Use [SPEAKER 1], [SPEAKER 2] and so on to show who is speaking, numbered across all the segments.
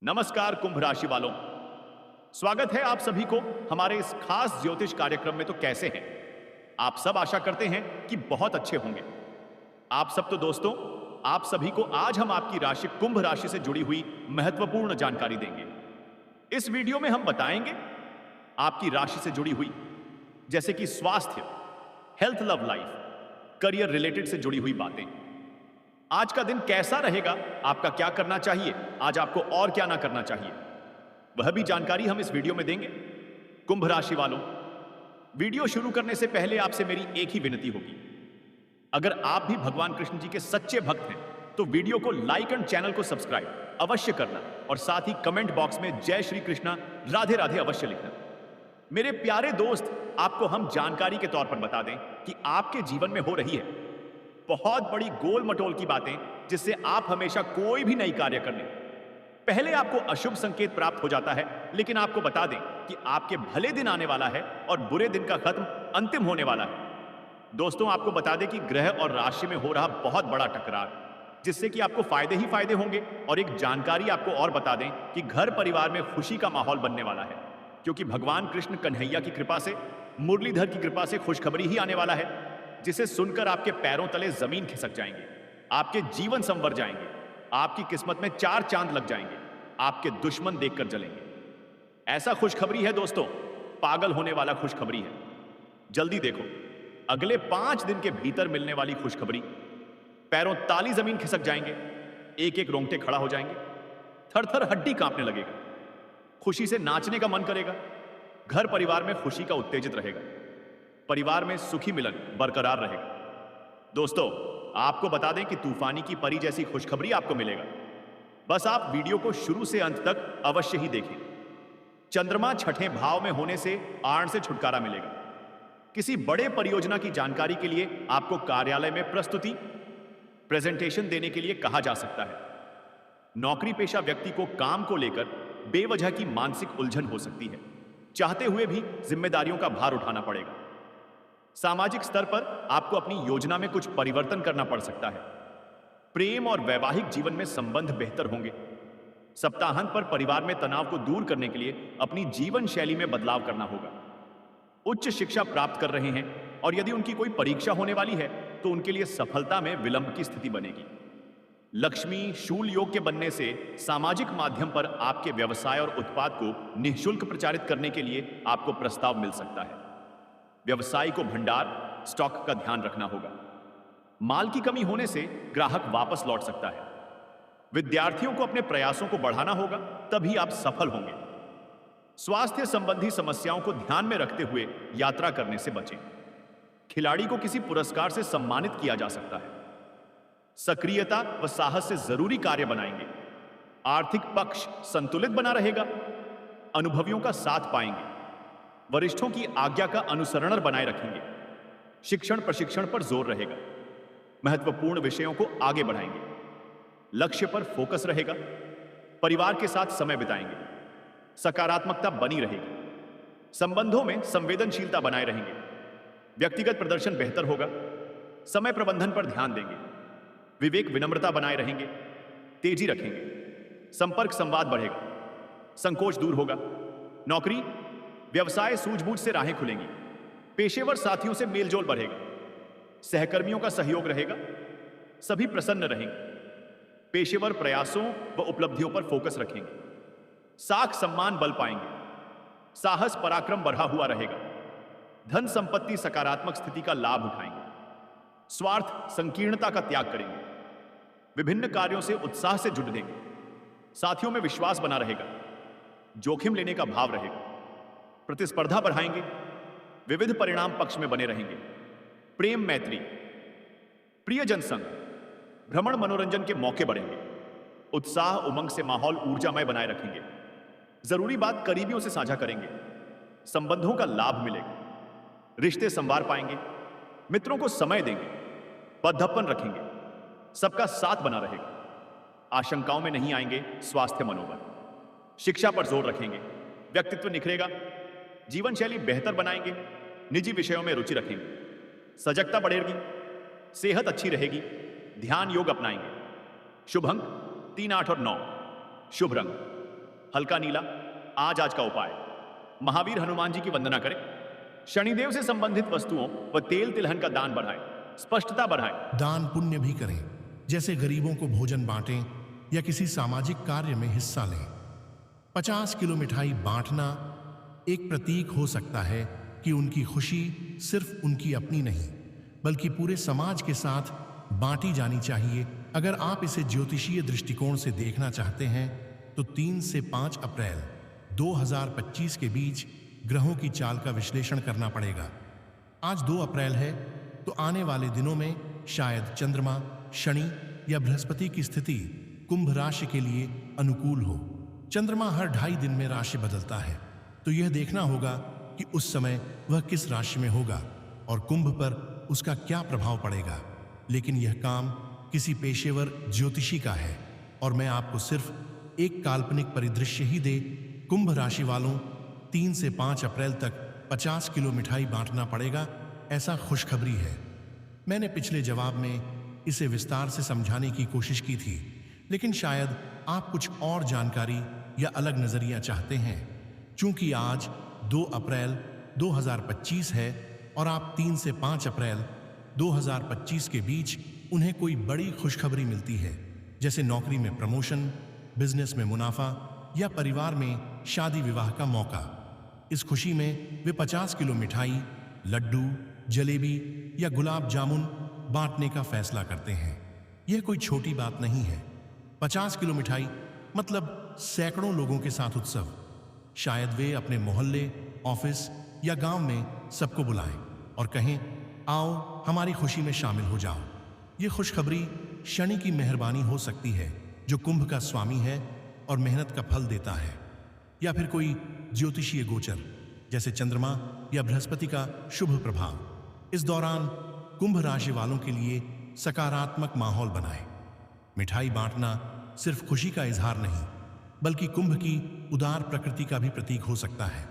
[SPEAKER 1] नमस्कार कुंभ राशि वालों। स्वागत है आप सभी को हमारे इस खास ज्योतिष कार्यक्रम में। तो कैसे हैं आप सब? आशा करते हैं कि बहुत अच्छे होंगे आप सब। तो दोस्तों, आप सभी को आज हम आपकी राशि कुंभ राशि से जुड़ी हुई महत्वपूर्ण जानकारी देंगे। इस वीडियो में हम बताएंगे आपकी राशि से जुड़ी हुई जैसे कि स्वास्थ्य, health, love life, career related से जुड़ी हुई बातें। आज का दिन कैसा रहेगा, आपका क्या करना चाहिए, आज आपको और क्या ना करना चाहिए, वह भी जानकारी हम इस वीडियो में देंगे। कुंभ राशि वालों, वीडियो शुरू करने से पहले आपसे मेरी एक ही विनती होगी। अगर आप भी भगवान कृष्ण जी के सच्चे भक्त हैं तो वीडियो को लाइक एंड चैनल को सब्सक्राइब अवश्य करना और साथ ही कमेंट बॉक्स में जय श्री कृष्णा, राधे राधे अवश्य लिखना। मेरे प्यारे दोस्त, आपको हम जानकारी के तौर पर बता दें कि आपके जीवन में हो रही है बहुत बड़ी गोल मटोल की बातें जिससे आप हमेशा कोई भी नई कार्य करने पहले आपको अशुभ संकेत प्राप्त हो जाता है। लेकिन आपको बता दें कि आपके भले दिन आने वाला है और बुरे दिन का खत्म अंतिम होने वाला है। दोस्तों, आपको बता दें कि ग्रह और राशि में हो रहा बहुत बड़ा टकराव जिससे कि आपको फायदे ही फायदे होंगे। और एक जानकारी आपको और बता दें कि घर परिवार में खुशी का माहौल बनने वाला है, क्योंकि भगवान कृष्ण कन्हैया की कृपा से, मुरलीधर की कृपा से खुशखबरी ही आने वाला है जिसे सुनकर आपके पैरों तले जमीन खिसक जाएंगे, आपके जीवन संवर जाएंगे, आपकी किस्मत में चार चांद लग जाएंगे, आपके दुश्मन देखकर जलेंगे। ऐसा खुशखबरी है दोस्तों, पागल होने वाला खुशखबरी है। जल्दी देखो, अगले 5 दिन के भीतर मिलने वाली खुशखबरी। पैरों ताली जमीन खिसक जाएंगे, एक एक रोंगटे खड़ा हो जाएंगे, थर थर हड्डी कांपने लगेगा, खुशी से नाचने का मन करेगा, घर परिवार में खुशी का उत्तेजित रहेगा, परिवार में सुखी मिलन बरकरार रहेगा। दोस्तों, आपको बता दें कि तूफानी की परी जैसी खुशखबरी आपको मिलेगा। बस आप वीडियो को शुरू से अंत तक अवश्य ही देखें। चंद्रमा छठे भाव में होने से आड़ से छुटकारा मिलेगा। किसी बड़े परियोजना की जानकारी के लिए आपको कार्यालय में प्रस्तुति, प्रेजेंटेशन देने के लिए कहा जा सकता है। नौकरी पेशा व्यक्ति को काम को लेकर बेवजह की मानसिक उलझन हो सकती है, चाहते हुए भी जिम्मेदारियों का भार उठाना पड़ेगा। सामाजिक स्तर पर आपको अपनी योजना में कुछ परिवर्तन करना पड़ सकता है। प्रेम और वैवाहिक जीवन में संबंध बेहतर होंगे। सप्ताहांत पर परिवार में तनाव को दूर करने के लिए अपनी जीवन शैली में बदलाव करना होगा। उच्च शिक्षा प्राप्त कर रहे हैं और यदि उनकी कोई परीक्षा होने वाली है तो उनके लिए सफलता में विलंब की स्थिति बनेगी। लक्ष्मी शूल योग के बनने से सामाजिक माध्यम पर आपके व्यवसाय और उत्पाद को निःशुल्क प्रचारित करने के लिए आपको प्रस्ताव मिल सकता है। व्यवसाय को भंडार, स्टॉक का ध्यान रखना होगा। माल की कमी होने से ग्राहक वापस लौट सकता है। विद्यार्थियों को अपने प्रयासों को बढ़ाना होगा, तभी आप सफल होंगे। स्वास्थ्य संबंधी समस्याओं को ध्यान में रखते हुए यात्रा करने से बचें। खिलाड़ी को किसी पुरस्कार से सम्मानित किया जा सकता है। सक्रियता व साहस से जरूरी कार्य बनाएंगे। आर्थिक पक्ष संतुलित बना रहेगा। अनुभवियों का साथ पाएंगे। वरिष्ठों की आज्ञा का अनुसरण बनाए रखेंगे। शिक्षण प्रशिक्षण पर जोर रहेगा। महत्वपूर्ण विषयों को आगे बढ़ाएंगे। लक्ष्य पर फोकस रहेगा। परिवार के साथ समय बिताएंगे। सकारात्मकता बनी रहेगी। संबंधों में संवेदनशीलता बनाए रहेंगे। व्यक्तिगत प्रदर्शन बेहतर होगा। समय प्रबंधन पर ध्यान देंगे। विवेक विनम्रता बनाए रहेंगे। तेजी रखेंगे। संपर्क संवाद बढ़ेगा। संकोच दूर होगा। नौकरी व्यवसाय सूझबूझ से राहें खुलेंगी। पेशेवर साथियों से मेलजोल बढ़ेगा। सहकर्मियों का सहयोग रहेगा। सभी प्रसन्न रहेंगे। पेशेवर प्रयासों व उपलब्धियों पर फोकस रखेंगे। साख सम्मान बल पाएंगे। साहस पराक्रम बढ़ा हुआ रहेगा। धन संपत्ति सकारात्मक स्थिति का लाभ उठाएंगे। स्वार्थ संकीर्णता का त्याग करेंगे। विभिन्न कार्यों से उत्साह से जुड़ देंगे। साथियों में विश्वास बना रहेगा। जोखिम लेने का भाव रहेगा। प्रतिस्पर्धा बढ़ाएंगे। विविध परिणाम पक्ष में बने रहेंगे। प्रेम मैत्री, प्रियजन संग, भ्रमण मनोरंजन के मौके बढ़ेंगे। उत्साह उमंग से माहौल ऊर्जामय बनाए रखेंगे। जरूरी बात करीबियों से साझा करेंगे। संबंधों का लाभ मिलेगा। रिश्ते संवार पाएंगे। मित्रों को समय देंगे। बद्धप्पन रखेंगे। सबका साथ बना रहेगा। आशंकाओं में नहीं आएंगे। स्वास्थ्य मनोबल, शिक्षा पर जोर रखेंगे। व्यक्तित्व निखरेगा। जीवन शैली बेहतर बनाएंगे। निजी विषयों में रुचि रखेंगे। सजगता बढ़ेगी। सेहत अच्छी रहेगी। ध्यान योग अपनाएंगे। शुभ अंक 3, 8 और 9। शुभ रंग हल्का नीला आज आज का उपाय। महावीर हनुमान जी की वंदना करें। शनिदेव से संबंधित वस्तुओं व तेल तिलहन का दान बढ़ाएं, स्पष्टता बढ़ाएं।
[SPEAKER 2] दान पुण्य भी करें, जैसे गरीबों को भोजन बांटें या किसी सामाजिक कार्य में हिस्सा लें। 50 किलो मिठाई बांटना एक प्रतीक हो सकता है कि उनकी खुशी सिर्फ उनकी अपनी नहीं बल्कि पूरे समाज के साथ बांटी जानी चाहिए। अगर आप इसे ज्योतिषीय दृष्टिकोण से देखना चाहते हैं तो 3 से 5 अप्रैल 2025 के बीच ग्रहों की चाल का विश्लेषण करना पड़ेगा। आज 2 अप्रैल है तो आने वाले दिनों में शायद चंद्रमा, शनि या बृहस्पति की स्थिति कुंभ राशि के लिए अनुकूल हो। चंद्रमा हर 2.5 दिन में राशि बदलता है, तो यह देखना होगा कि उस समय वह किस राशि में होगा और कुंभ पर उसका क्या प्रभाव पड़ेगा। लेकिन यह काम किसी पेशेवर ज्योतिषी का है और मैं आपको सिर्फ एक काल्पनिक परिदृश्य ही दे। कुंभ राशि वालों 3 से 5 अप्रैल तक 50 किलो मिठाई बांटना पड़ेगा, ऐसा खुशखबरी है। मैंने पिछले जवाब में इसे विस्तार से समझाने की कोशिश की थी, लेकिन शायद आप कुछ और जानकारी या अलग नजरिया चाहते हैं। चूंकि आज 2 अप्रैल 2025 है और आप 3 से 5 अप्रैल 2025 के बीच उन्हें कोई बड़ी खुशखबरी मिलती है, जैसे नौकरी में प्रमोशन, बिजनेस में मुनाफा या परिवार में शादी विवाह का मौका। इस खुशी में वे 50 किलो मिठाई, लड्डू, जलेबी या गुलाब जामुन बांटने का फैसला करते हैं। यह कोई छोटी बात नहीं है। 50 किलो मिठाई मतलब सैकड़ों लोगों के साथ उत्सव। शायद वे अपने मोहल्ले, ऑफिस या गांव में सबको बुलाएं और कहें, आओ हमारी खुशी में शामिल हो जाओ। ये खुशखबरी शनि की मेहरबानी हो सकती है, जो कुंभ का स्वामी है और मेहनत का फल देता है, या फिर कोई ज्योतिषीय गोचर जैसे चंद्रमा या बृहस्पति का शुभ प्रभाव। इस दौरान कुंभ राशि वालों के लिए सकारात्मक माहौल बनाएं। मिठाई बांटना सिर्फ खुशी का इजहार नहीं बल्कि कुंभ की उदार प्रकृति का भी प्रतीक हो सकता है।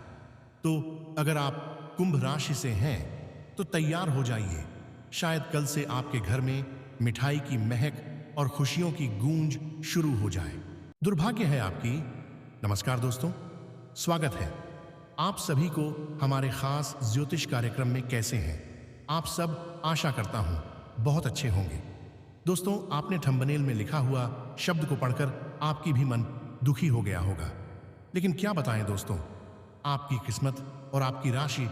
[SPEAKER 2] तो अगर आप कुंभ राशि से हैं तो तैयार हो जाइए। शायद कल से आपके घर में मिठाई की महक और खुशियों की गूंज शुरू हो जाए। दुर्भाग्य है आपकी। नमस्कार दोस्तों, स्वागत है आप सभी को हमारे खास ज्योतिष कार्यक्रम में। कैसे हैं आप सब? आशा करता हूं बहुत अच्छे होंगे। दोस्तों, आपने थंबनेल में लिखा हुआ शब्द को पढ़कर आपकी भी मन दुखी हो गया होगा। लेकिन क्या बताएं दोस्तों, आपकी किस्मत और आपकी राशि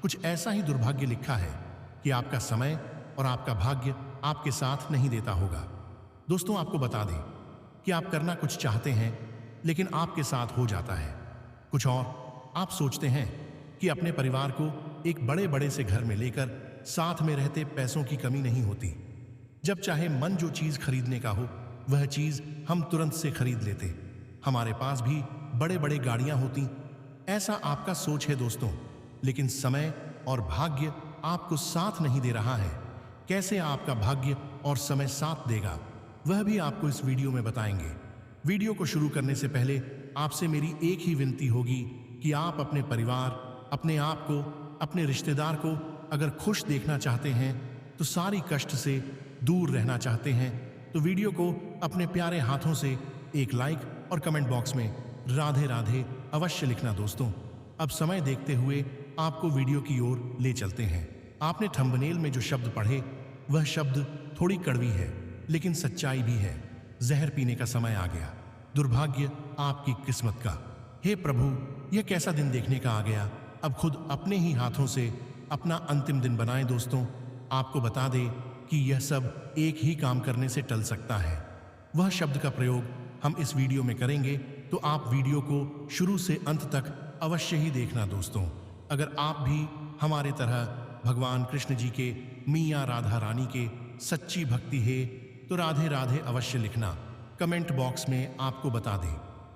[SPEAKER 2] कुछ ऐसा ही दुर्भाग्य लिखा है कि आपका समय और आपका भाग्य आपके साथ नहीं देता होगा। दोस्तों, आपको बता दें कि आप करना कुछ चाहते हैं लेकिन आपके साथ हो जाता है कुछ और। आप सोचते हैं कि अपने परिवार को एक बड़े से घर में लेकर साथ में रहते पैसों की कमी नहीं होती। जब चाहे मन जो चीज खरीदने का हो वह चीज हम तुरंत से खरीद लेते। हमारे पास भी बड़े गाड़ियां होती। ऐसा आपका सोच है दोस्तों, लेकिन समय और भाग्य आपको साथ नहीं दे रहा है। कैसे आपका भाग्य और समय साथ देगा वह भी आपको इस वीडियो में बताएंगे। वीडियो को शुरू करने से पहले आपसे मेरी एक ही विनती होगी कि आप अपने परिवार, अपने आप को, अपने रिश्तेदार को अगर खुश देखना चाहते हैं, तो सारी कष्ट से दूर रहना चाहते हैं, तो वीडियो को अपने प्यारे हाथों से एक लाइक और कमेंट बॉक्स में राधे राधे अवश्य लिखना दोस्तों। अब समय देखते हुए आपको वीडियो की ओर ले चलते हैं। आपने थंबनेल में जो शब्द पढ़े वह शब्द थोड़ी कड़वी है लेकिन सच्चाई भी है। जहर पीने का समय आ गया। दुर्भाग्य आपकी किस्मत का। हे प्रभु, यह कैसा दिन देखने का आ गया। अब खुद अपने ही हाथों से अपना अंतिम दिन बनाएं दोस्तों। आपको बता दें कि यह सब एक ही काम करने से टल सकता है। वह शब्द का प्रयोग हम इस वीडियो में करेंगे, तो आप वीडियो को शुरू से अंत तक अवश्य ही देखना दोस्तों। अगर आप भी हमारे तरह भगवान कृष्ण जी के, मियाँ राधा रानी के सच्ची भक्ति है तो राधे राधे अवश्य लिखना। कमेंट बॉक्स में आपको बता दें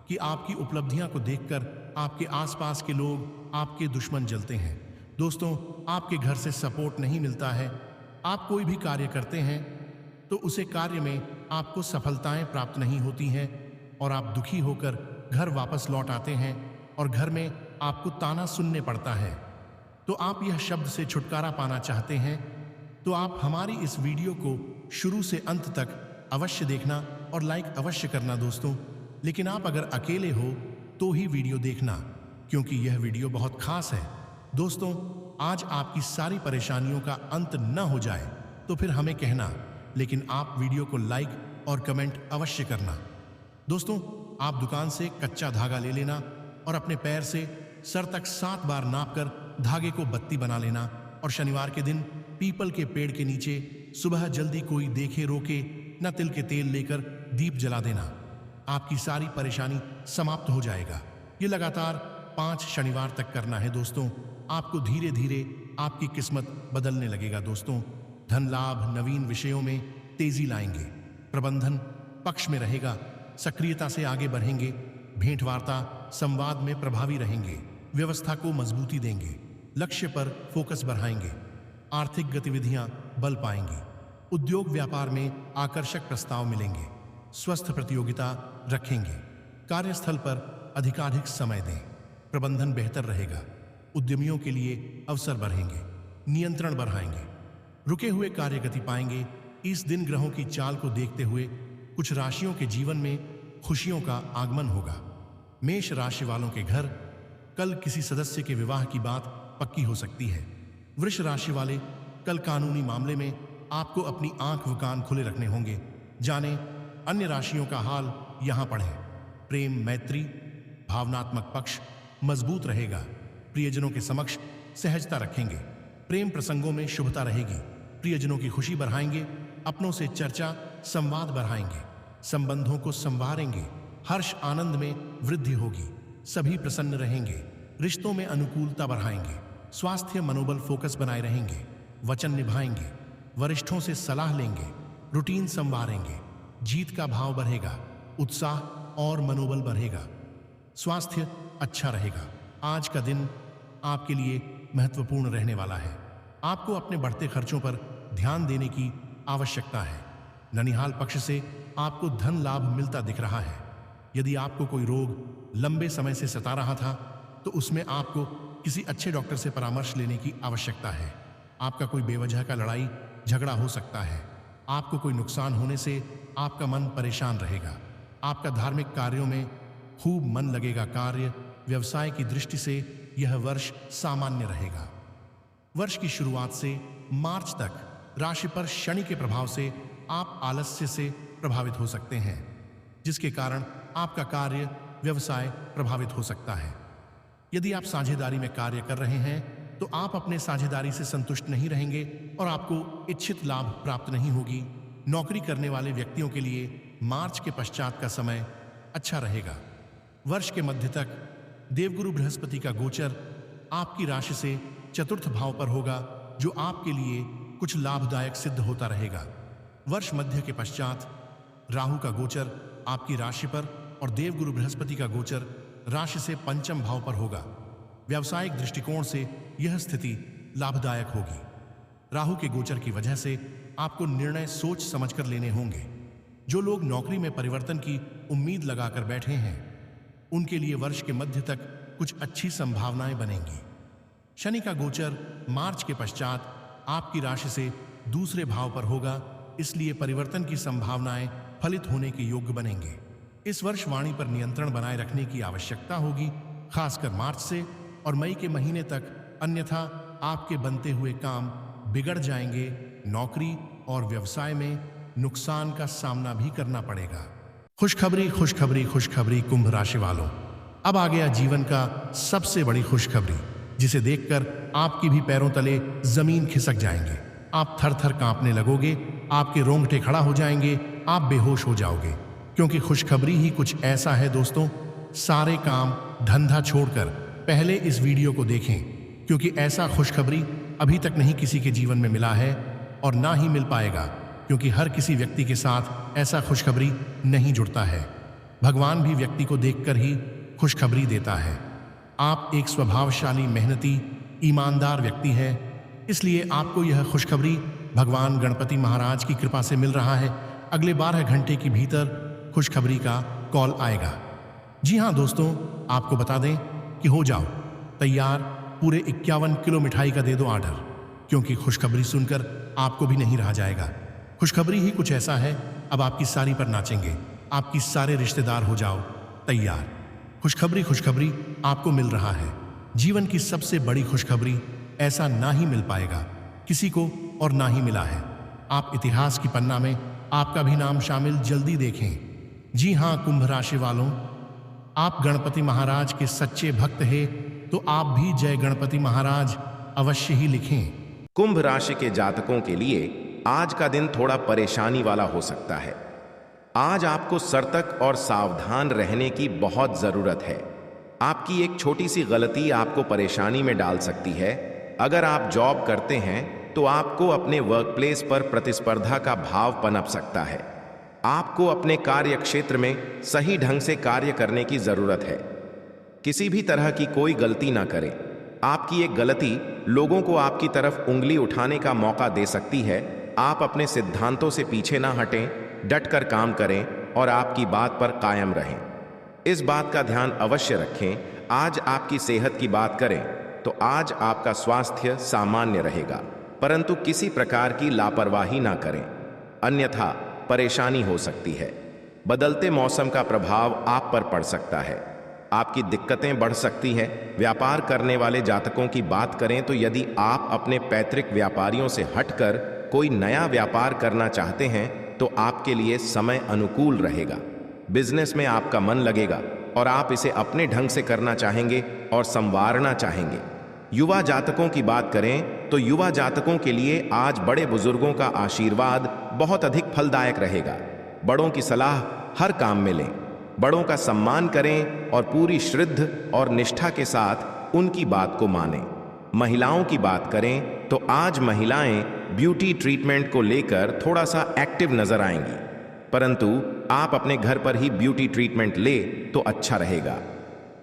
[SPEAKER 2] कि आपकी उपलब्धियां को देखकर आपके आसपास के लोग, आपके दुश्मन जलते हैं। दोस्तों, आपके घर से सपोर्ट नहीं मिलता है। आप कोई भी कार्य करते हैं तो उसे कार्य में आपको सफलताएं प्राप्त नहीं होती हैं और आप दुखी होकर घर वापस लौट आते हैं और घर में आपको ताना सुनने पड़ता है। तो आप यह शब्द से छुटकारा पाना चाहते हैं तो आप हमारी इस वीडियो को शुरू से अंत तक अवश्य देखना और लाइक अवश्य करना दोस्तों। लेकिन आप अगर अकेले हो तो ही वीडियो देखना, क्योंकि यह वीडियो बहुत खास है। दोस्तों, आज आपकी सारी परेशानियों का अंत न हो जाए तो फिर हमें कहना, लेकिन आप वीडियो को लाइक और कमेंट अवश्य करना। दोस्तों, आप दुकान से कच्चा धागा ले लेना और अपने पैर से सर तक 7 बार नापकर धागे को बत्ती बना लेना और शनिवार के दिन पीपल के पेड़ के नीचे सुबह जल्दी कोई देखे रोके न तिल के तेल लेकर दीप जला देना। आपकी सारी परेशानी समाप्त हो जाएगा। ये लगातार 5 शनिवार तक करना है दोस्तों। आपको धीरे धीरे आपकी किस्मत बदलने लगेगा दोस्तों। धन लाभ, नवीन विषयों में तेजी लाएंगे, प्रबंधन पक्ष में रहेगा, सक्रियता से आगे बढ़ेंगे, भेंट वार्ता संवाद में प्रभावी रहेंगे, व्यवस्था को मजबूती देंगे, लक्ष्य पर फोकस बढ़ाएंगे, आर्थिक गतिविधियां बल पाएंगी, उद्योग व्यापार में आकर्षक प्रस्ताव मिलेंगे, स्वस्थ प्रतियोगिता रखेंगे, कार्यस्थल पर अधिकाधिक समय दें, प्रबंधन बेहतर रहेगा, उद्यमियों के लिए अवसर बढ़ेंगे, नियंत्रण बढ़ाएंगे, रुके हुए कार्य गति पाएंगे। इस दिन ग्रहों की चाल को देखते हुए कुछ राशियों के जीवन में खुशियों का आगमन होगा। मेष राशि वालों के घर कल किसी सदस्य के विवाह की बात पक्की हो सकती है। वृष राशि वाले कल कानूनी मामले में आपको अपनी आंख व कान खुले रखने होंगे। जाने अन्य राशियों का हाल यहां पढ़ें। प्रेम, मैत्री, भावनात्मक पक्ष मजबूत रहेगा। प्रियजनों के समक्ष सहजता रखेंगे। प्रेम प्रसंगों में शुभता रहेगी। प्रियजनों की खुशी बढ़ाएंगे। अपनों से चर्चा संवाद बढ़ाएंगे। संबंधों को संवारेंगे। हर्ष आनंद में वृद्धि होगी। सभी प्रसन्न रहेंगे। रिश्तों में अनुकूलता बढ़ाएंगे। स्वास्थ्य मनोबल फोकस बनाए रहेंगे। वचन निभाएंगे। वरिष्ठों से सलाह लेंगे। रूटीन संवारेंगे। जीत का भाव बढ़ेगा। उत्साह और मनोबल बढ़ेगा। स्वास्थ्य अच्छा रहेगा। आज का दिन आपके लिए महत्वपूर्ण रहने वाला है। आपको अपने बढ़ते खर्चों पर ध्यान देने की आवश्यकता है। ननिहाल पक्ष से आपको धन लाभ मिलता दिख रहा है। यदि आपको कोई रोग लंबे समय से सता रहा था तो उसमें आपको किसी अच्छे डॉक्टर से परामर्श लेने की आवश्यकता है। आपका कोई बेवजह का लड़ाई झगड़ा हो सकता है। आपको कोई नुकसान होने से आपका मन परेशान रहेगा। आपका धार्मिक कार्यों में खूब मन लगेगा। कार्य व्यवसाय की दृष्टि से यह वर्ष सामान्य रहेगा। वर्ष की शुरुआत से मार्च तक राशि पर शनि के प्रभाव से आप आलस्य से प्रभावित हो सकते हैं, जिसके कारण आपका कार्य व्यवसाय प्रभावित हो सकता है। यदि आप साझेदारी में कार्य कर रहे हैं तो आप अपने साझेदारी से संतुष्ट नहीं रहेंगे और आपको इच्छित लाभ प्राप्त नहीं होगी। नौकरी करने वाले व्यक्तियों के लिए मार्च के पश्चात का समय अच्छा रहेगा। वर्ष के मध्य तक देवगुरु बृहस्पति का गोचर आपकी राशि से चतुर्थ भाव पर होगा, जो आपके लिए कुछ लाभदायक सिद्ध होता रहेगा। वर्ष मध्य के पश्चात राहु का गोचर आपकी राशि पर और देवगुरु बृहस्पति का गोचर राशि से पंचम भाव पर होगा। व्यावसायिक दृष्टिकोण से यह स्थिति लाभदायक होगी। राहु के गोचर की वजह से आपको निर्णय सोच समझकर लेने होंगे। जो लोग नौकरी में परिवर्तन की उम्मीद लगाकर बैठे हैं, उनके लिए वर्ष के मध्य तक कुछ अच्छी संभावनाएं बनेंगी। शनि का गोचर मार्च के पश्चात आपकी राशि से दूसरे भाव पर होगा, इसलिए परिवर्तन की संभावनाएं फलित होने के योग्य बनेंगे। इस वर्ष वाणी पर नियंत्रण बनाए रखने की आवश्यकता होगी, खासकर मार्च से और मई के महीने तक, अन्यथा आपके बनते हुए काम बिगड़ जाएंगे। नौकरी और व्यवसाय में नुकसान का सामना भी करना पड़ेगा। खुशखबरी खुशखबरी खुशखबरी कुंभ राशि वालों, अब आ गया जीवन का सबसे बड़ी खुशखबरी, जिसे देखकर आपकी भी पैरों तले जमीन खिसक जाएंगे। आप थर थर कांपने लगोगे, आपके रोंगटे खड़ा हो जाएंगे, आप बेहोश हो जाओगे, क्योंकि खुशखबरी ही कुछ ऐसा है दोस्तों। सारे काम धंधा छोड़कर पहले इस वीडियो को देखें, क्योंकि ऐसा खुशखबरी अभी तक नहीं किसी के जीवन में मिला है और ना ही मिल पाएगा, क्योंकि हर किसी व्यक्ति के साथ ऐसा खुशखबरी नहीं जुड़ता है। भगवान भी व्यक्ति को देखकर ही खुशखबरी देता है। आप एक स्वभावशाली, मेहनती, ईमानदार व्यक्ति हैं, इसलिए आपको यह खुशखबरी भगवान गणपति महाराज की कृपा से मिल रहा है। अगले 12 घंटे के भीतर खुशखबरी का कॉल आएगा। जी हाँ दोस्तों, आपको बता दें कि हो जाओ तैयार, पूरे 51 किलो मिठाई का दे दो ऑर्डर, क्योंकि खुशखबरी सुनकर आपको भी नहीं रहा जाएगा। खुशखबरी ही कुछ ऐसा है, अब आपकी सारी पर नाचेंगे, आपकी सारे रिश्तेदार हो जाओ तैयार। खुशखबरी खुशखबरी आपको मिल रहा है। जीवन की सबसे बड़ी खुशखबरी ऐसा ना ही मिल पाएगा किसी को और ना ही मिला है। आप इतिहास की पन्ना में आपका भी नाम शामिल जल्दी देखें। जी हां कुंभ राशि वालों, आप गणपति महाराज के सच्चे भक्त हैं तो आप भी जय गणपति महाराज अवश्य ही लिखें।
[SPEAKER 3] कुंभ राशि के जातकों के लिए आज का दिन थोड़ा परेशानी वाला हो सकता है। आज आपको सतर्क और सावधान रहने की बहुत जरूरत है। आपकी एक छोटी सी गलती आपको परेशानी में डाल सकती है। अगर आप जॉब करते हैं तो आपको अपने वर्कप्लेस पर प्रतिस्पर्धा का भाव पनप सकता है। आपको अपने कार्य क्षेत्र में सही ढंग से कार्य करने की जरूरत है। किसी भी तरह की कोई गलती ना करें। आपकी एक गलती लोगों को आपकी तरफ उंगली उठाने का मौका दे सकती है। आप अपने सिद्धांतों से पीछे ना हटें, डटकर काम करें और आपकी बात पर कायम रहें। इस बात का ध्यान अवश्य रखें। आज आपकी सेहत की बात करें तो आज आपका स्वास्थ्य सामान्य रहेगा, परंतु किसी प्रकार की लापरवाही ना करें, अन्यथा परेशानी हो सकती है। बदलते मौसम का प्रभाव आप पर पड़ सकता है। आपकी दिक्कतें बढ़ सकती है। व्यापार करने वाले जातकों की बात करें तो यदि आप अपने पैतृक व्यापारियों से हटकर कोई नया व्यापार करना चाहते हैं तो आपके लिए समय अनुकूल रहेगा। बिजनेस में आपका मन लगेगा और आप इसे अपने ढंग से करना चाहेंगे और संवारना चाहेंगे। युवा जातकों की बात करें तो युवा जातकों के लिए आज बड़े बुजुर्गों का आशीर्वाद बहुत अधिक फलदायक रहेगा। बड़ों की सलाह हर काम में लें, बड़ों का सम्मान करें और पूरी श्रद्धा और निष्ठा के साथ उनकी बात को मानें। महिलाओं की बात करें तो आज महिलाएं ब्यूटी ट्रीटमेंट को लेकर थोड़ा सा एक्टिव नजर आएंगी, परंतु आप अपने घर पर ही ब्यूटी ट्रीटमेंट ले तो अच्छा रहेगा।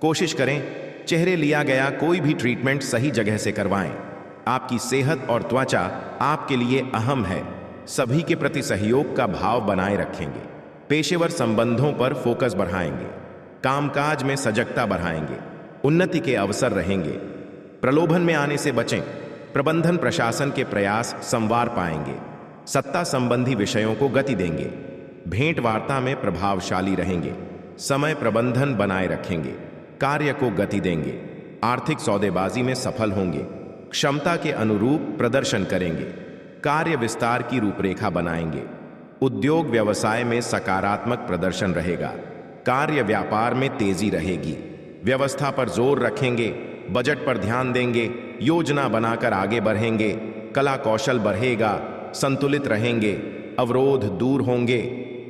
[SPEAKER 3] कोशिश करें चेहरे लिया गया कोई भी ट्रीटमेंट सही जगह से करवाएं। आपकी सेहत और त्वचा आपके लिए अहम है। सभी के प्रति सहयोग का भाव बनाए रखेंगे। पेशेवर संबंधों पर फोकस बढ़ाएंगे। कामकाज में सजगता बढ़ाएंगे। उन्नति के अवसर रहेंगे। प्रलोभन में आने से बचें। प्रबंधन प्रशासन के प्रयास संवार पाएंगे। सत्ता संबंधी विषयों को गति देंगे। भेंट वार्ता में प्रभावशाली रहेंगे। समय प्रबंधन बनाए रखेंगे। कार्य को गति देंगे। आर्थिक सौदेबाजी में सफल होंगे। क्षमता के अनुरूप प्रदर्शन करेंगे। कार्य विस्तार की रूपरेखा बनाएंगे। उद्योग व्यवसाय में सकारात्मक प्रदर्शन रहेगा। कार्य व्यापार में तेजी रहेगी। व्यवस्था पर जोर रखेंगे। बजट पर ध्यान देंगे। योजना बनाकर आगे बढ़ेंगे। कला कौशल बढ़ेगा। संतुलित रहेंगे। अवरोध दूर होंगे।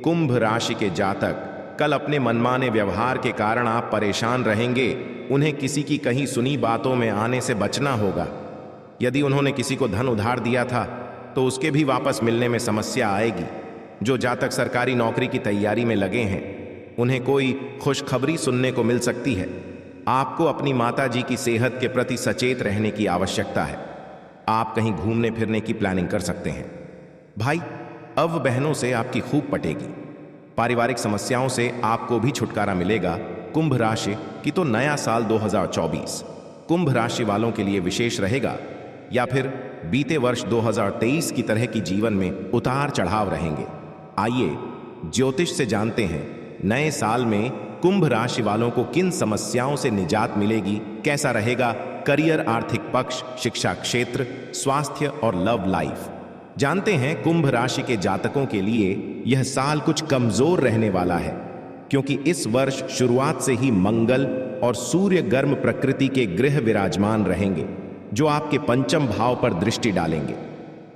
[SPEAKER 3] कुंभ राशि के जातक कल अपने मनमाने व्यवहार के कारण आप परेशान रहेंगे। उन्हें किसी की कहीं सुनी बातों में आने से बचना होगा। यदि उन्होंने किसी को धन उधार दिया था तो उसके भी वापस मिलने में समस्या आएगी। जो जातक सरकारी नौकरी की तैयारी में लगे हैं उन्हें कोई खुशखबरी सुनने को मिल सकती है। आपको अपनी माता जी की सेहत के प्रति सचेत रहने की आवश्यकता है। आप कहीं घूमने फिरने की प्लानिंग कर सकते हैं। भाई अब बहनों से आपकी खूब पटेगी। पारिवारिक समस्याओं से आपको भी छुटकारा मिलेगा। कुंभ राशि की तो नया साल 2024 कुंभ राशि वालों के लिए विशेष रहेगा या फिर बीते वर्ष 2023 की तरह की जीवन में उतार चढ़ाव रहेंगे। आइए ज्योतिष से जानते हैं नए साल में कुंभ राशि वालों को किन समस्याओं से निजात मिलेगी, कैसा रहेगा करियर, आर्थिक पक्ष, शिक्षा क्षेत्र, स्वास्थ्य और लव लाइफ। जानते हैं कुंभ राशि के जातकों के लिए यह साल कुछ कमजोर रहने वाला है, क्योंकि इस वर्ष शुरुआत से ही मंगल और सूर्य गर्म प्रकृति के ग्रह विराजमान रहेंगे जो आपके पंचम भाव पर दृष्टि डालेंगे।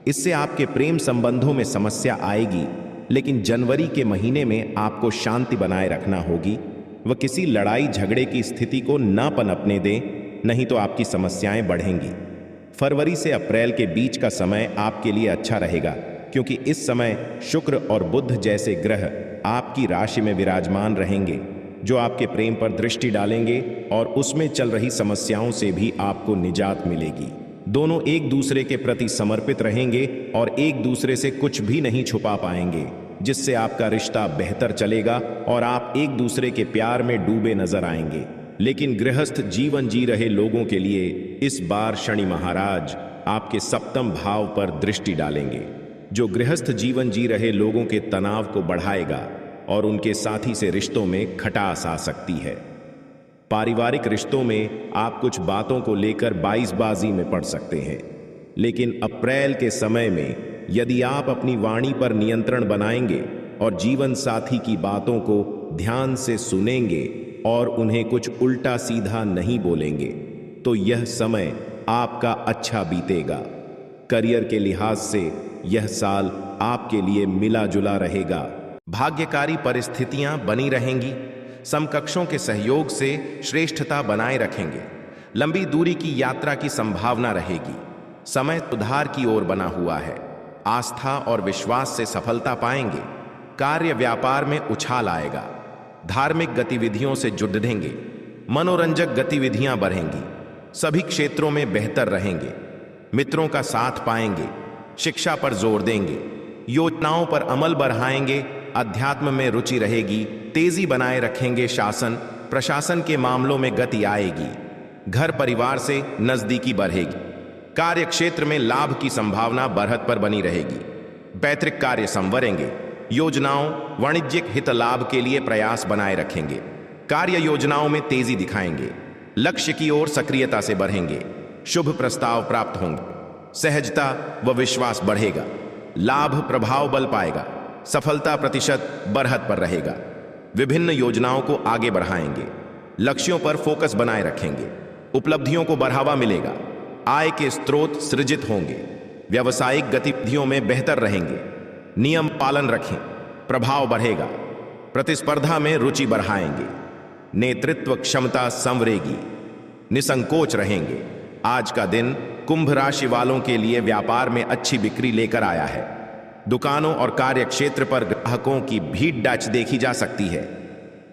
[SPEAKER 3] इससे आपके प्रेम संबंधों में समस्या आएगी, लेकिन जनवरी के महीने में आपको शांति बनाए रखना होगी। वह किसी लड़ाई झगड़े की स्थिति को ना पनपने दें, नहीं तो आपकी समस्याएं बढ़ेंगी। फरवरी से अप्रैल के बीच का समय आपके लिए अच्छा रहेगा, क्योंकि इस समय शुक्र और बुध जैसे ग्रह आपकी राशि में विराजमान रहेंगे जो आपके प्रेम पर दृष्टि डालेंगे और उसमें चल रही समस्याओं से भी आपको निजात मिलेगी। दोनों एक दूसरे के प्रति समर्पित रहेंगे और एक दूसरे से कुछ भी नहीं छुपा पाएंगे, जिससे आपका रिश्ता बेहतर चलेगा और आप एक दूसरे के प्यार में डूबे नजर आएंगे। लेकिन गृहस्थ जीवन जी रहे लोगों के लिए इस बार शनि महाराज आपके सप्तम भाव पर दृष्टि डालेंगे, जो गृहस्थ जीवन जी रहे लोगों के तनाव को बढ़ाएगा और उनके साथी से रिश्तों में खटास आ सकती है। पारिवारिक रिश्तों में आप कुछ बातों को लेकर बाईसबाजी में पड़ सकते हैं, लेकिन अप्रैल के समय में यदि आप अपनी वाणी पर नियंत्रण बनाएंगे और जीवन साथी की बातों को ध्यान से सुनेंगे और उन्हें कुछ उल्टा सीधा नहीं बोलेंगे, तो यह समय आपका अच्छा बीतेगा। करियर के लिहाज से यह साल आपके लिए मिला जुला रहेगा। भाग्यकारी परिस्थितियां बनी रहेंगी। समकक्षों के सहयोग से श्रेष्ठता बनाए रखेंगे। लंबी दूरी की यात्रा की संभावना रहेगी। समय सुधार की ओर बना हुआ है। आस्था और विश्वास से सफलता पाएंगे। कार्य व्यापार में उछाल आएगा। धार्मिक गतिविधियों से जुड़ेंगे। मनोरंजक गतिविधियां बढ़ेंगी। सभी क्षेत्रों में बेहतर रहेंगे। मित्रों का साथ पाएंगे। शिक्षा पर जोर देंगे। योजनाओं पर अमल बढ़ाएंगे। अध्यात्म में रुचि रहेगी। तेजी बनाए रखेंगे। शासन प्रशासन के मामलों में गति आएगी। घर परिवार से नजदीकी बढ़ेगी। कार्य क्षेत्र में लाभ की संभावना बढ़त पर बनी रहेगी। पैतृक कार्य संवरेंगे। योजनाओं वाणिज्यिक हित लाभ के लिए प्रयास बनाए रखेंगे। कार्य योजनाओं में तेजी दिखाएंगे। लक्ष्य की ओर सक्रियता से बढ़ेंगे। शुभ प्रस्ताव प्राप्त होंगे। सहजता व विश्वास बढ़ेगा। लाभ प्रभाव बल पाएगा। सफलता प्रतिशत बढ़त पर रहेगा। विभिन्न योजनाओं को आगे बढ़ाएंगे। लक्ष्यों पर फोकस बनाए रखेंगे। उपलब्धियों को बढ़ावा मिलेगा। आय के स्रोत सृजित होंगे। व्यावसायिक गतिविधियों में बेहतर रहेंगे। नियम पालन रखें। प्रभाव बढ़ेगा। प्रतिस्पर्धा में रुचि बढ़ाएंगे। नेतृत्व क्षमता संवरेगी। निसंकोच रहेंगे। आज का दिन कुंभ राशि वालों के लिए व्यापार में अच्छी बिक्री लेकर आया है। दुकानों और कार्य क्षेत्र पर ग्राहकों की भीड़ डाच देखी जा सकती है।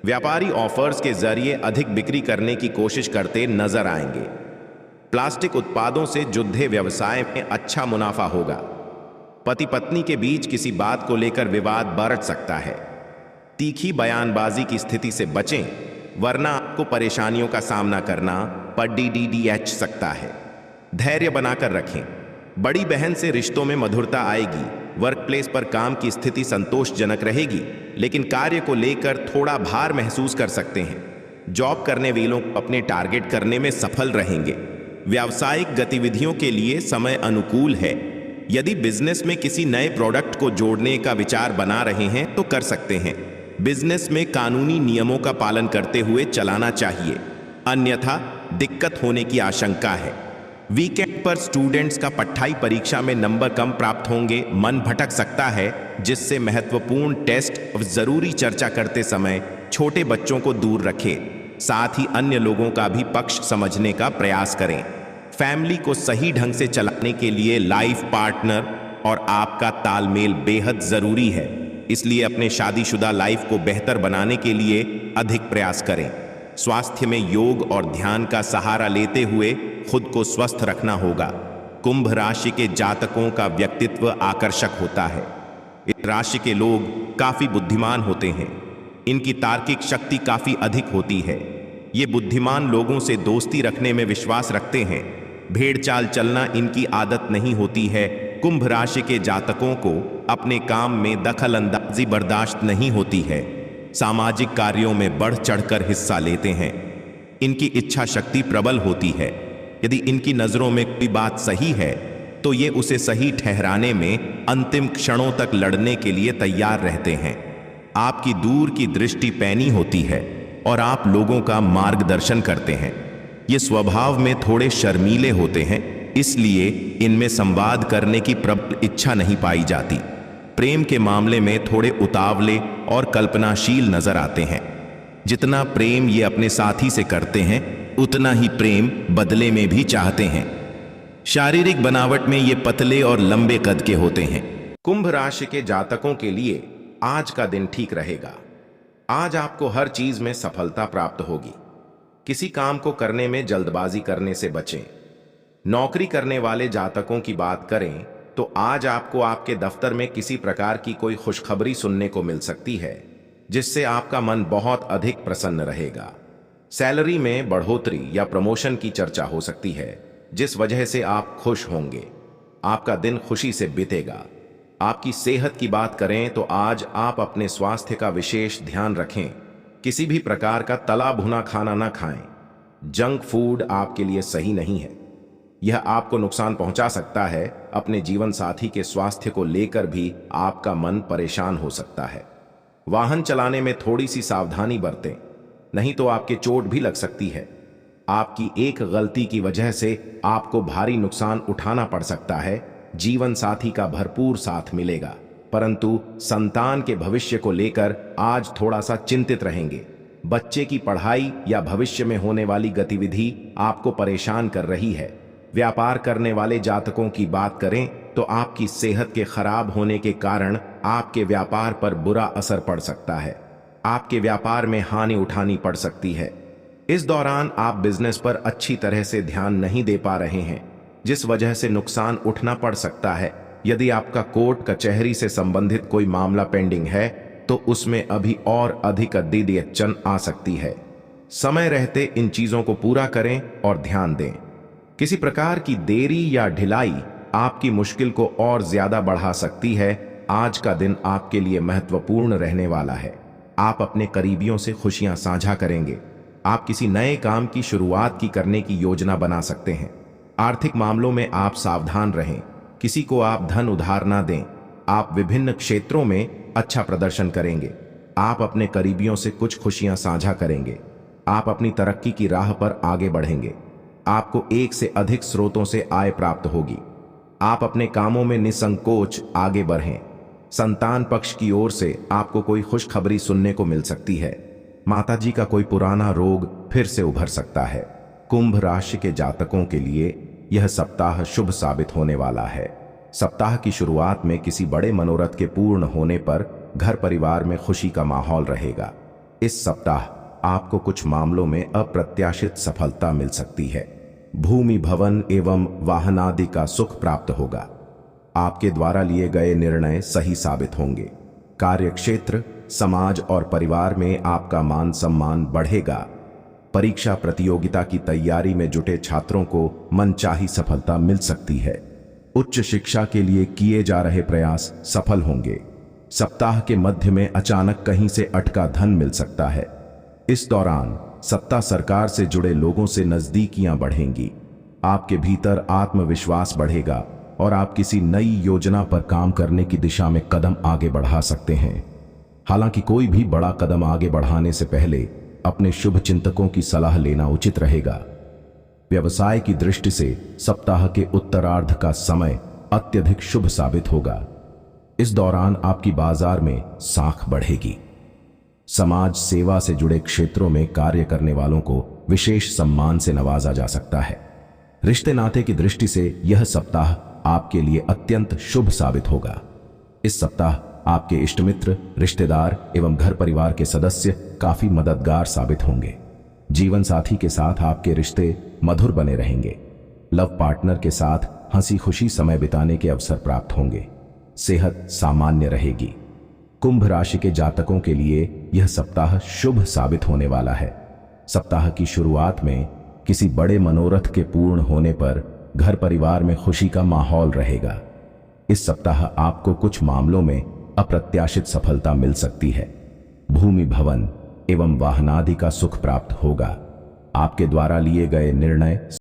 [SPEAKER 3] व्यापारी ऑफर्स के जरिए अधिक बिक्री करने की कोशिश करते नजर आएंगे। प्लास्टिक उत्पादों से जुड़े व्यवसाय में अच्छा मुनाफा होगा। पति पत्नी के बीच किसी बात को लेकर विवाद बढ़ सकता है। तीखी बयानबाजी की स्थिति से बचें, वरना आपको परेशानियों का सामना करना पड़ सकता है। धैर्य बनाकर रखें। बड़ी बहन से रिश्तों में मधुरता आएगी। वर्क प्लेस पर काम की स्थिति संतोषजनक रहेगी, लेकिन कार्य को लेकर थोड़ा भार महसूस कर सकते हैं। जॉब करने वालों को अपने टारगेट करने में सफल रहेंगे। व्यावसायिक गतिविधियों के लिए समय अनुकूल है। यदि बिजनेस में किसी नए प्रोडक्ट को जोड़ने का विचार बना रहे हैं तो कर सकते हैं। बिजनेस में कानूनी नियमों का पालन करते हुए चलाना चाहिए, अन्यथा दिक्कत होने की आशंका है। वीकेंड पर स्टूडेंट्स का पढ़ाई परीक्षा में नंबर कम प्राप्त होंगे। मन भटक सकता है, जिससे महत्वपूर्ण टेस्ट और जरूरी चर्चा करते समय छोटे बच्चों को दूर रखें। साथ ही अन्य लोगों का भी पक्ष समझने का प्रयास करें। फैमिली को सही ढंग से चलाने के लिए लाइफ पार्टनर और आपका तालमेल बेहद जरूरी है, इसलिए अपने शादीशुदा लाइफ को बेहतर बनाने के लिए अधिक प्रयास करें। स्वास्थ्य में योग और ध्यान का सहारा लेते हुए खुद को स्वस्थ रखना होगा। कुंभ राशि के जातकों का व्यक्तित्व आकर्षक होता है। इस राशि के लोग काफी बुद्धिमान होते हैं। इनकी तार्किक शक्ति काफी अधिक होती है। ये बुद्धिमान लोगों से दोस्ती रखने में विश्वास रखते हैं। भेड़ चाल चलना इनकी आदत नहीं होती है। कुंभ राशि के जातकों को अपने काम में दखल अंदाजी बर्दाश्त नहीं होती है। सामाजिक कार्यों में बढ़ चढ़कर हिस्सा लेते हैं। इनकी इच्छा शक्ति प्रबल होती है। यदि इनकी नजरों में कोई बात सही है तो ये उसे सही ठहराने में अंतिम क्षणों तक लड़ने के लिए तैयार रहते हैं। आपकी दूर की दृष्टि पैनी होती है और आप लोगों का मार्गदर्शन करते हैं। ये स्वभाव में थोड़े शर्मीले होते हैं, इसलिए इनमें संवाद करने की प्रबल इच्छा नहीं पाई जाती। प्रेम के मामले में थोड़े उतावले और कल्पनाशील नजर आते हैं। जितना प्रेम ये अपने साथी से करते हैं, उतना ही प्रेम बदले में भी चाहते हैं। शारीरिक बनावट में ये पतले और लंबे कद के होते हैं। कुंभ राशि के जातकों के लिए आज का दिन ठीक रहेगा। आज आपको हर चीज में सफलता प्राप्त होगी। किसी काम को करने में जल्दबाजी करने से बचें। नौकरी करने वाले जातकों की बात करें तो आज आपको आपके दफ्तर में किसी प्रकार की कोई खुशखबरी सुनने को मिल सकती है, जिससे आपका मन बहुत अधिक प्रसन्न रहेगा। सैलरी में बढ़ोतरी या प्रमोशन की चर्चा हो सकती है, जिस वजह से आप खुश होंगे। आपका दिन खुशी से बीतेगा। आपकी सेहत की बात करें तो आज आप अपने स्वास्थ्य का विशेष ध्यान रखें। किसी भी प्रकार का तला भुना खाना ना खाएं। जंक फूड आपके लिए सही नहीं है। यह आपको नुकसान पहुंचा सकता है। अपने जीवन साथी के स्वास्थ्य को लेकर भी आपका मन परेशान हो सकता है। वाहन चलाने में थोड़ी सी सावधानी बरतें, नहीं तो आपके चोट भी लग सकती है। आपकी एक गलती की वजह से आपको भारी नुकसान उठाना पड़ सकता है। जीवन साथी का भरपूर साथ मिलेगा, परंतु संतान के भविष्य को लेकर आज थोड़ा सा चिंतित रहेंगे। बच्चे की पढ़ाई या भविष्य में होने वाली गतिविधि आपको परेशान कर रही है। व्यापार करने वाले जातकों की बात करें तो आपकी सेहत के खराब होने के कारण आपके व्यापार पर बुरा असर पड़ सकता है। आपके व्यापार में हानि उठानी पड़ सकती है। इस दौरान आप बिजनेस पर अच्छी तरह से ध्यान नहीं दे पा रहे हैं, जिस वजह से नुकसान उठना पड़ सकता है। यदि आपका कोर्ट कचहरी से संबंधित कोई मामला पेंडिंग है तो उसमें अभी और अधिक अड़चन आ सकती है। समय रहते इन चीजों को पूरा करें और ध्यान दें। किसी प्रकार की देरी या ढिलाई आपकी मुश्किल को और ज्यादा बढ़ा सकती है। आज का दिन आपके लिए महत्वपूर्ण रहने वाला है। आप अपने करीबियों से खुशियां साझा करेंगे। आप किसी नए काम की शुरुआत करने की योजना बना सकते हैं। आर्थिक मामलों में आप सावधान रहें। किसी को आप धन उधार ना दें। आप विभिन्न क्षेत्रों में अच्छा प्रदर्शन करेंगे। आप अपने करीबियों से कुछ खुशियां साझा करेंगे। आप अपनी तरक्की की राह पर आगे बढ़ेंगे। आपको एक से अधिक स्रोतों से आय प्राप्त होगी। आप अपने कामों में निसंकोच आगे बढ़ें। संतान पक्ष की ओर से आपको कोई खुशखबरी सुनने को मिल सकती है। माताजी का कोई पुराना रोग फिर से उभर सकता है। कुंभ राशि के जातकों के लिए यह सप्ताह शुभ साबित होने वाला है। सप्ताह की शुरुआत में किसी बड़े मनोरथ के पूर्ण होने पर घर परिवार में खुशी का माहौल रहेगा। इस सप्ताह आपको कुछ मामलों में अप्रत्याशित सफलता मिल सकती है। भूमि, भवन एवं वाहन आदि का सुख प्राप्त होगा। आपके द्वारा लिए गए निर्णय सही साबित होंगे। कार्यक्षेत्र, समाज और परिवार में आपका मान सम्मान बढ़ेगा। परीक्षा प्रतियोगिता की तैयारी में जुटे छात्रों को मनचाही सफलता मिल सकती है। उच्च शिक्षा के लिए किए जा रहे प्रयास सफल होंगे। सप्ताह के मध्य में अचानक कहीं से अटका धन मिल सकता है। इस दौरान सत्ता सरकार से जुड़े लोगों से नजदीकियां बढ़ेंगी। आपके भीतर आत्मविश्वास बढ़ेगा और आप किसी नई योजना पर काम करने की दिशा में कदम आगे बढ़ा सकते हैं। हालांकि कोई भी बड़ा कदम आगे बढ़ाने से पहले अपने शुभ चिंतकों की सलाह लेना उचित रहेगा। व्यवसाय की दृष्टि से सप्ताह के उत्तरार्ध का समय अत्यधिक शुभ साबित होगा। इस दौरान आपकी बाजार में साख बढ़ेगी। समाज सेवा से जुड़े क्षेत्रों में कार्य करने वालों को विशेष सम्मान से नवाजा जा सकता है। रिश्ते नाते की दृष्टि से यह सप्ताह आपके लिए अत्यंत शुभ साबित होगा। इस सप्ताह आपके इष्ट मित्र, रिश्तेदार एवं घर परिवार के सदस्य काफी मददगार साबित होंगे। जीवन साथी के साथ आपके रिश्ते मधुर बने रहेंगे। लव पार्टनर के साथ हंसी खुशी समय बिताने के अवसर प्राप्त होंगे। सेहत सामान्य रहेगी। कुंभ राशि के जातकों के लिए यह सप्ताह शुभ साबित होने वाला है। सप्ताह की शुरुआत में किसी बड़े मनोरथ के पूर्ण होने पर घर परिवार में खुशी का माहौल रहेगा। इस सप्ताह आपको कुछ मामलों में अप्रत्याशित सफलता मिल सकती है। भूमि, भवन एवं वाहनादि का सुख प्राप्त होगा। आपके द्वारा लिए गए निर्णय